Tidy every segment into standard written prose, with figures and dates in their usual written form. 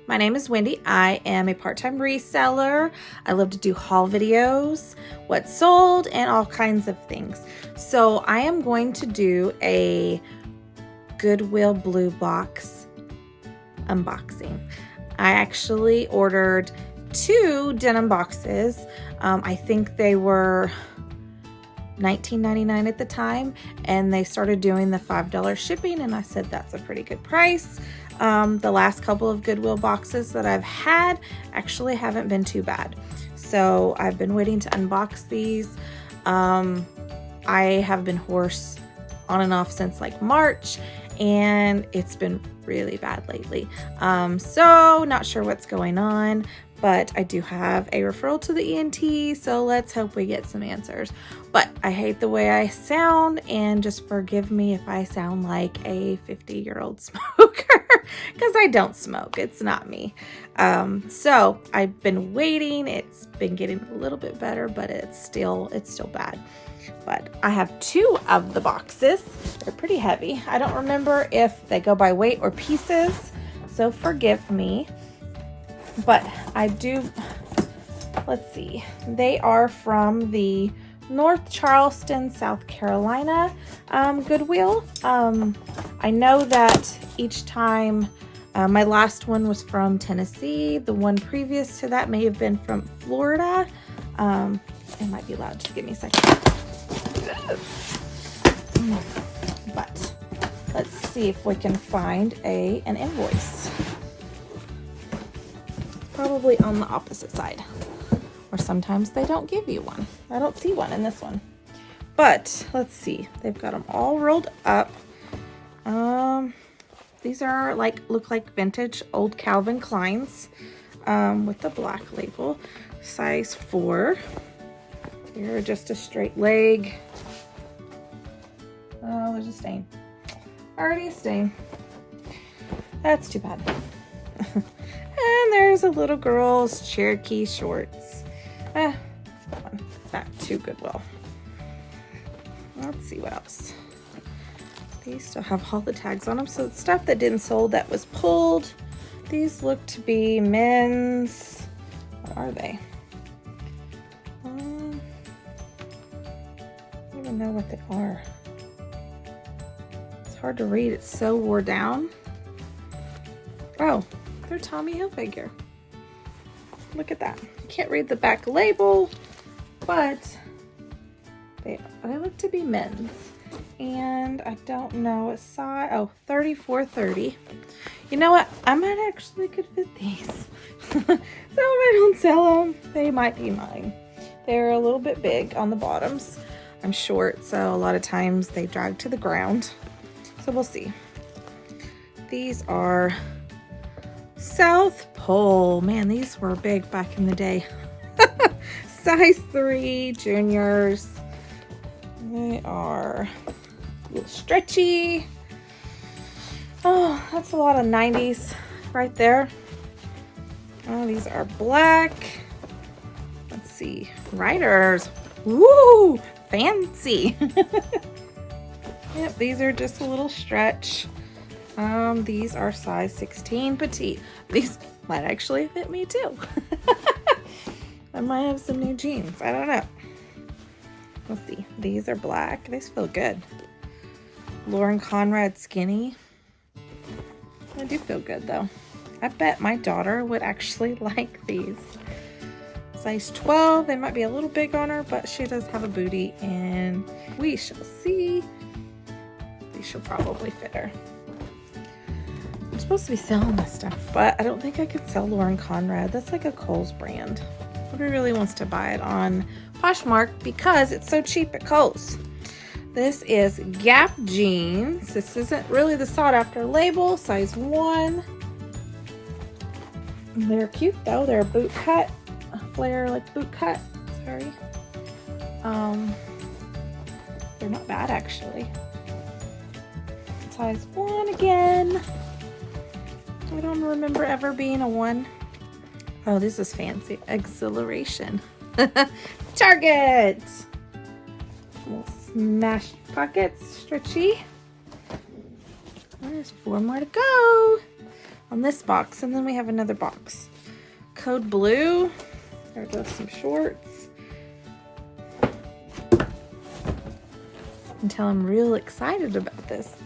My name is Wendy. I am a part-time reseller. I love to do haul videos, what's sold, and all kinds of things. So I am going to do a Goodwill Bluebox unboxing. I actually ordered 2 denim boxes. I think they were $19.99 at the time, and they started doing the $5 shipping, and I said that's a pretty good price. The last couple of Goodwill boxes that I've had actually haven't been too bad, so I've been waiting to unbox these. I have been hoarse on and off since like March, and it's been really bad lately. So not sure what's going on, but I do have a referral to the ENT, so let's hope we get some answers. But I hate the way I sound, and just forgive me if I sound like a 50-year-old smoker, because I don't smoke. It's not me. So I've been waiting. It's been getting a little bit better, but it's still bad. But I have 2 of the boxes. They're pretty heavy. I don't remember if they go by weight or pieces, so forgive me. But I do, let's see, they are from the North Charleston, South Carolina Goodwill. I know that each time, my last one was from Tennessee. The one previous to that may have been from Florida. It might be loud, just give me a second. But let's see if we can find an invoice. Probably on the opposite side, or sometimes they don't give you one. I don't see one in this one, but let's see. They've got them all rolled up. These are look like vintage old Calvin Kleins with the black label, size 4. Here, just a straight leg. Oh, there's a stain. Already a stain. That's too bad. And there's a little girl's Cherokee shorts. It's fun. Not too Goodwill. Let's see what else. These still have all the tags on them. So the stuff that didn't sold that was pulled. These look to be men's. What are they? I don't even know what they are. It's hard to read. It's so wore down. Oh. They're Tommy Hilfiger. Look at that. Can't read the back label, but they look to be men's. And I don't know what size. Oh, 34-30. You know what? I might actually could fit these. So if I don't sell them, they might be mine. They're a little bit big on the bottoms. I'm short, so a lot of times they drag to the ground. So we'll see. These are South Pole. Man, these were big back in the day. Size 3 juniors. They are a little stretchy. Oh, that's a lot of 90s right there. Oh, these are black. Let's see. Riders. Woo! Fancy. Yep, these are just a little stretch. These are size 16 petite. These might actually fit me too. I might have some new jeans. I don't know. Let's see. These are black. These feel good. Lauren Conrad skinny. They do feel good though. I bet my daughter would actually like these. Size 12. They might be a little big on her, but she does have a booty, and we shall see. These should probably fit her. I'm supposed to be selling this stuff, but I don't think I could sell Lauren Conrad. That's like a Kohl's brand. Nobody really wants to buy it on Poshmark because it's so cheap at Kohl's. This is Gap jeans. This isn't really the sought after label. Size 1. They're cute though. They're boot cut. Flare like boot cut. Sorry. They're not bad actually. Size 1 again. I don't remember ever being a 1. Oh, this is fancy. Exhilaration. Target. Little smash pockets, stretchy. There's 4 more to go. on this box. And then we have another box. Code blue. There goes some shorts. Until I'm real excited about this.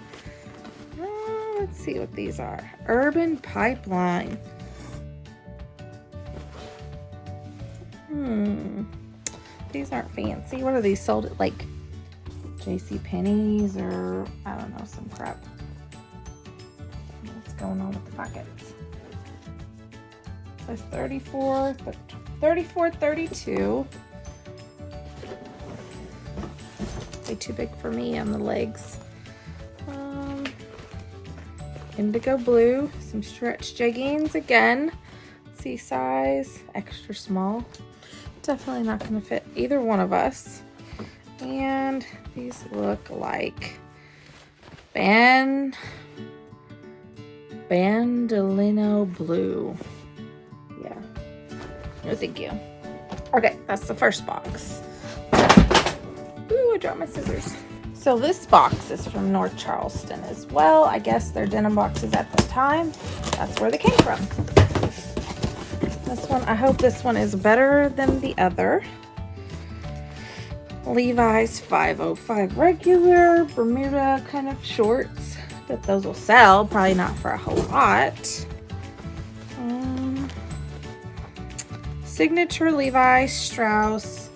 Let's see what these are. Urban Pipeline. These aren't fancy. What are these sold at, like JCPenney's or I don't know, some crap. What's going on with the pockets? There's 34, 32. Way too big for me on the legs. Indigo blue, some stretch jeggings again. C size, extra small. Definitely not going to fit either one of us. And these look like Bandolino blue. Yeah. No, thank you. Okay, that's the first box. Ooh, I dropped my scissors. So this box is from North Charleston as well. I guess they're denim boxes at the time. That's where they came from. This one, I hope this one is better than the other. Levi's 505 regular, Bermuda kind of shorts. But those will sell, probably not for a whole lot. Signature Levi Strauss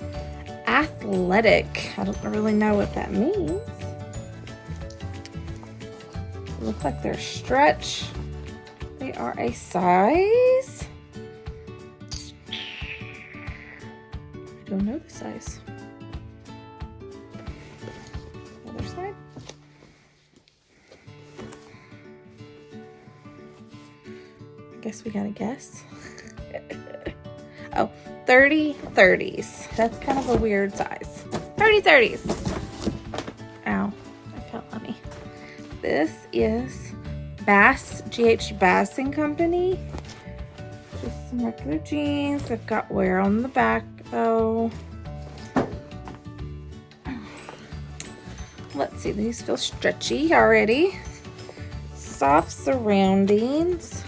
Athletic. I don't really know what that means. They look like they're stretch. They are a size. I don't know the size. Other side. I guess we gotta guess. Oh, 30-30s. That's kind of a weird size. 30-30s. Ow, I felt on me. This is Bass, GH Bass & Company. Just some regular jeans. They've got wear on the back though. Let's see, these feel stretchy already. Soft surroundings.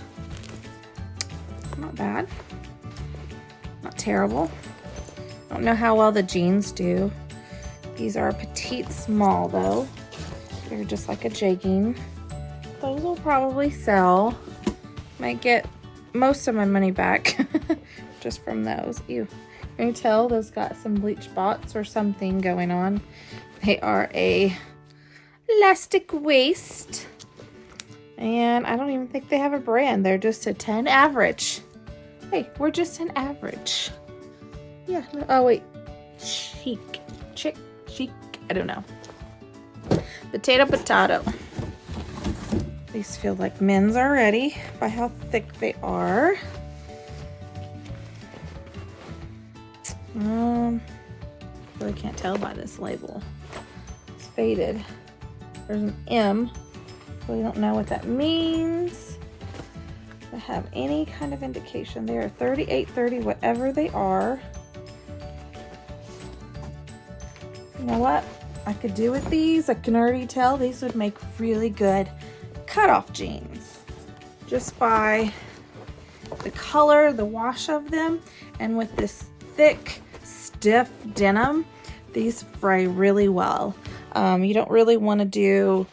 Not bad. Not terrible. I don't know how well the jeans do. These are a petite small though. They're just like a jegging. Those will probably sell. Might get most of my money back just from those. Ew. Can you tell those got some bleach spots or something going on? They are a elastic waist. And I don't even think they have a brand. They're just a 10 average. Hey, we're just an average. Yeah. Oh, wait. Chic. I don't know. Potato. These feel like men's already by how thick they are. Really can't tell by this label. It's faded. There's an M. We don't know what that means. They have any kind of indication. They are 38, 30, whatever they are. You know what I could do with these? I can already tell these would make really good cutoff jeans. Just by the color, the wash of them, and with this thick, stiff denim, these fray really well. You don't really want to do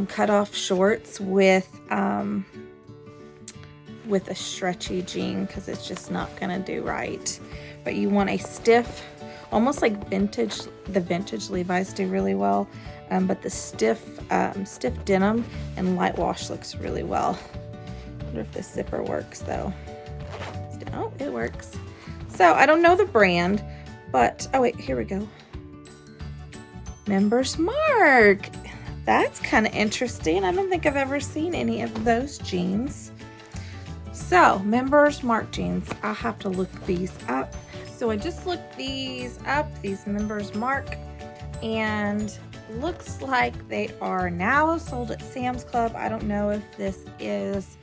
cutoff shorts with a stretchy jean because it's just not gonna do right. But you want a stiff, almost like vintage. The vintage Levi's do really well, but the stiff denim and light wash looks really well. I wonder if this zipper works though. Oh, it works. So I don't know the brand, but oh wait, here we go. Member's Mark. That's kind of interesting. I don't think I've ever seen any of those jeans. So, Member's Mark jeans. I'll have to look these up. So I just looked these up, these Member's Mark, and looks like they are now sold at Sam's Club. I don't know if this is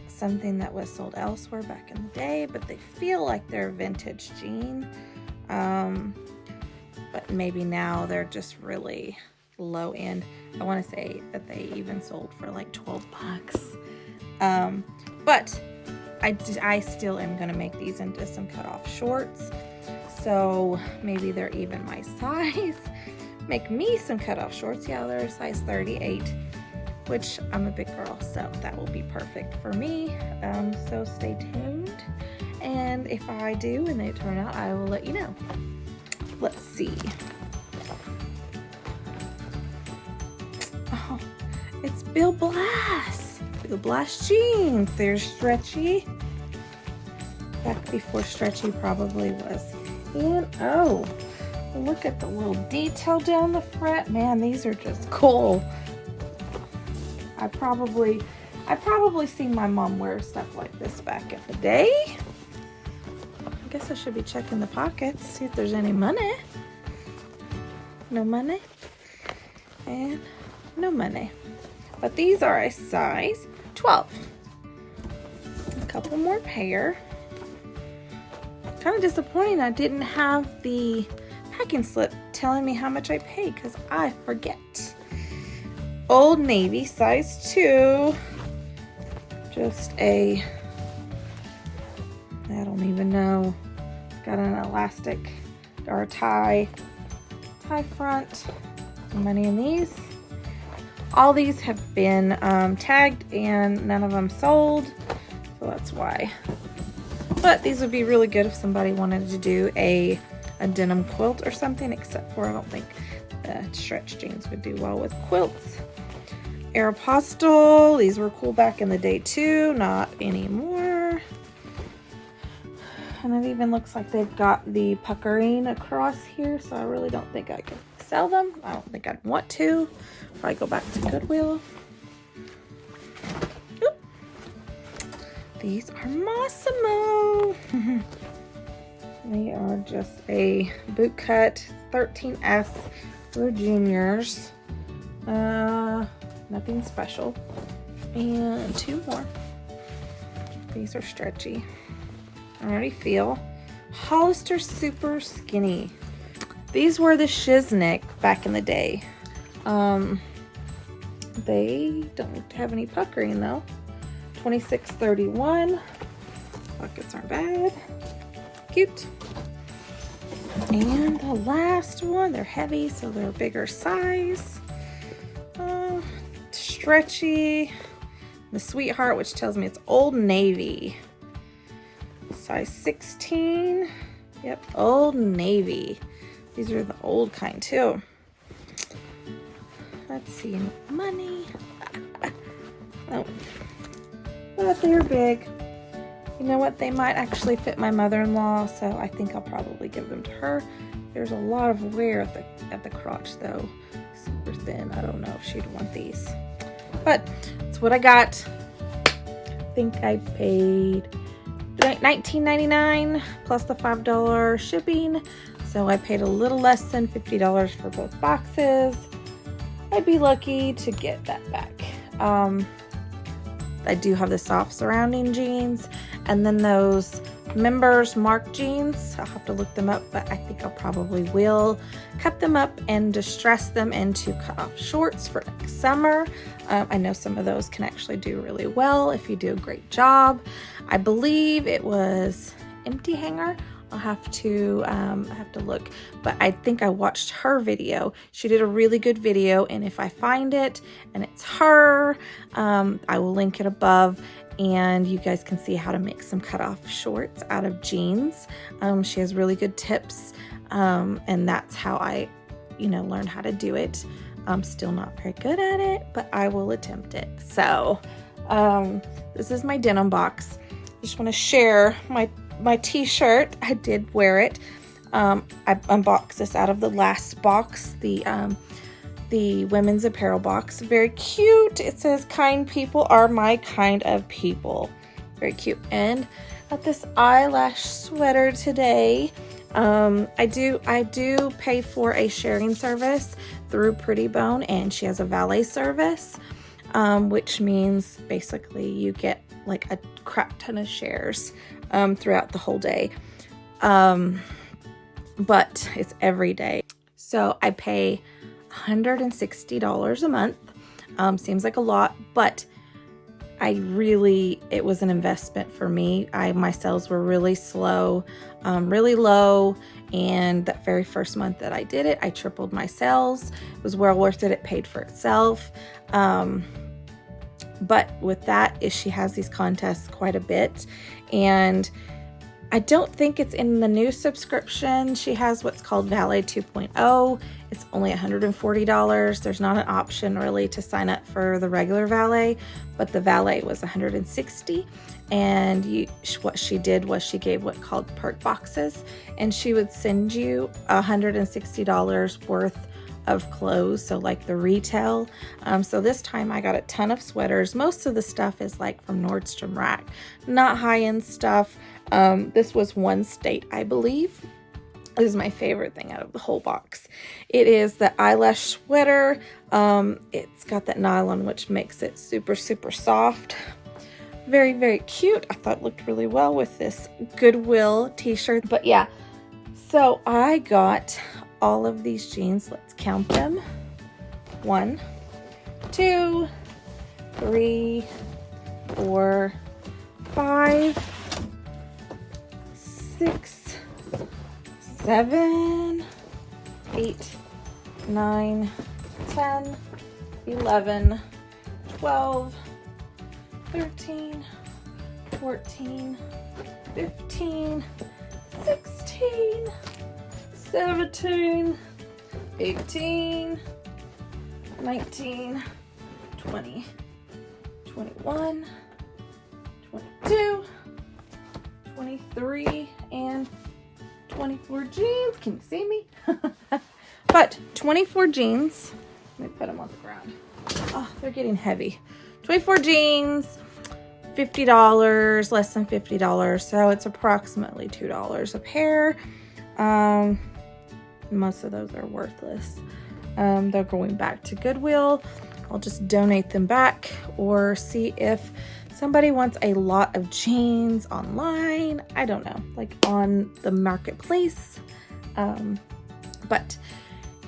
something that was sold elsewhere back in the day, but they feel like they're a vintage jean. But maybe now they're just really low end. I want to say that they even sold for like 12 bucks. But I still am going to make these into some cutoff shorts. So maybe they're even my size. Make me some cutoff shorts. Yeah, they're a size 38, which I'm a big girl, so that will be perfect for me. So stay tuned. And if I do and they turn out, I will let you know. Let's see. Oh, it's Bill Blass. Bill Blass jeans. They're stretchy. Back before stretchy probably was. And oh, look at the little detail down the front. Man, these are just cool. I probably seen my mom wear stuff like this back in the day. I guess I should be checking the pockets, see if there's any money. No money. And no money. But these are a size 12. A couple more pair. Kind of disappointing I didn't have the packing slip telling me how much I paid because I forget. Old Navy, size 2. Just a, I don't even know. Got an elastic or a tie front. Money in these. All these have been tagged and none of them sold, so that's why. But these would be really good if somebody wanted to do a denim quilt or something, except for I don't think stretch jeans would do well with quilts. Aeropostale, these were cool back in the day too, not anymore. And it even looks like they've got the puckering across here, so I really don't think I could sell them. I don't think I'd want to. Probably go back to Goodwill. Oop. These are Massimo. They are just a boot cut 13S for juniors. Nothing special. And 2 more. These are stretchy. I already feel. Hollister Super Skinny. These were the Shiznick back in the day. They don't have any puckering though. 26.31. Pockets aren't bad. Cute. And the last one, they're heavy, so they're a bigger size. Stretchy. The Sweetheart, which tells me it's Old Navy. Size 16. Yep, Old Navy. These are the old kind too. Let's see, money. Oh, but they're big. You know what? They might actually fit my mother-in-law, so I think I'll probably give them to her. There's a lot of wear at the crotch though. Super thin. I don't know if she'd want these. But that's what I got. I think I paid $19.99 plus the $5 shipping. So I paid a little less than $50 for both boxes. I'd be lucky to get that back. I do have the soft surrounding jeans and then those Members Mark jeans. I'll have to look them up, but I think I probably will cut them up and distress them into cutoff shorts for next summer. I know some of those can actually do really well if you do a great job. I believe it was Empty Hanger. I'll have to look, but I think I watched her video. She did a really good video, and if I find it and it's her, I will link it above, and you guys can see how to make some cutoff shorts out of jeans. She has really good tips, and that's how I, learned how to do it. I'm still not very good at it, but I will attempt it. So, this is my denim box. I just want to share my t-shirt. I did wear it. I unboxed this out of the last box, the women's apparel box. Very cute. It says, "Kind people are my kind of people." Very cute. And got this eyelash sweater today. I do pay for a sharing service through Pretty Bone, and she has a valet service, which means basically you get like a crap ton of shares throughout the whole day, but it's every day. So I pay $160 a month. Seems like a lot, but it was an investment for me. My sales were really slow, really low. And that very first month that I did it, I tripled my sales. It was well worth it. It paid for itself. But with that, she has these contests quite a bit. And I don't think it's in the new subscription. She has what's called Valet 2.0. It's only $140. There's not an option really to sign up for the regular Valet, but the Valet was $160. And what she did was she gave what called perk boxes, and she would send you $160 worth of clothes, so like the retail. So this time I got a ton of sweaters. Most of the stuff is like from Nordstrom Rack, not high-end stuff. This was one state, I believe. This is my favorite thing out of the whole box. It is the eyelash sweater. It's got that nylon, which makes it super, super soft. Very, very cute. I thought it looked really well with this Goodwill t-shirt. But yeah, so I got all of these jeans. Let's count them. 1, 2, 3, 4, 5, 6, 7, 8, 9, 10, 11, 12, 13, 14, 15, 16, 17, 18, 19, 20, 21, 22, 23, and 24 jeans. Can you see me? But 24 jeans. Let me put them on the ground. Oh, they're getting heavy. 24 jeans, $50, less than $50. So it's approximately $2 a pair. Most of those are worthless. They're going back to Goodwill. I'll just donate them back or see if somebody wants a lot of jeans online. I don't know, like on the marketplace. But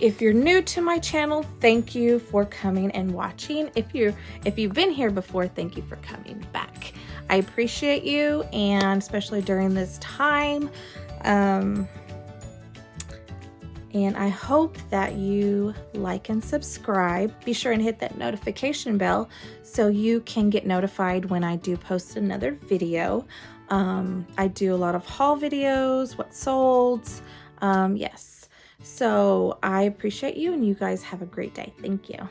if you're new to my channel, thank you for coming and watching. If you've been here before, thank you for coming back. I appreciate you, and especially during this time. And I hope that you like and subscribe. Be sure and hit that notification bell so you can get notified when I do post another video. I do a lot of haul videos, what sold. Yes. So I appreciate you, and you guys have a great day. Thank you.